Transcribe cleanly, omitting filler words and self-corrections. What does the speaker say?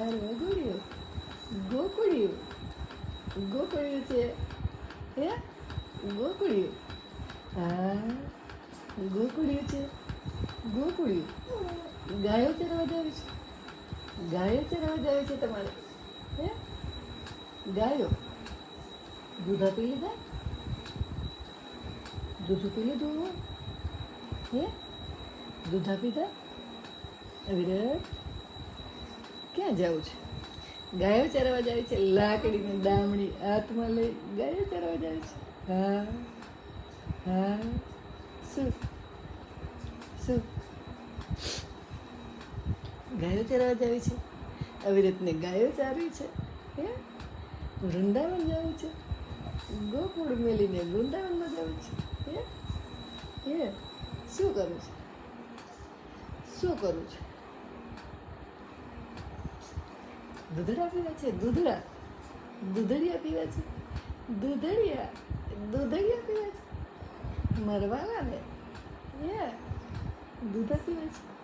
રગડ્યું, ગોકળ્યું, ગોકળ્યું છે. હે ગોકળ્યું, હા ગોકળ્યું છે, ગોકળ્યું. ગાયો ચરવા જાવી છે, ગાયો ચરવા જાવી છે તમારે. હે ગાયો દૂધ આપી લીધા, દૂધ પી લીધું. હે દૂધ આપી દા. અવિરત ક્યાં જવું છે? ગાયો ચરવા જાય છે. લાકડીની દામડી હાથમાં લઈ ગાયો ચરવા જાય છે. હા હા. શું શું ગાયો ચરવા જાવી છે? અવિરતને ગાયો ચારવી છે. હે વૃંદાવન જવું છે, ગોકુળ મેલીને વૃંદાવનમાં જવું છે. હે હે શું કરું છે? શું કરું છે? દૂધડા પીવા છે, દૂધડા દૂધડિયા પીવા છે, દૂધડિયા દૂધડિયા પીવા છે. મરવાના ને હે દૂધ પીવા છે.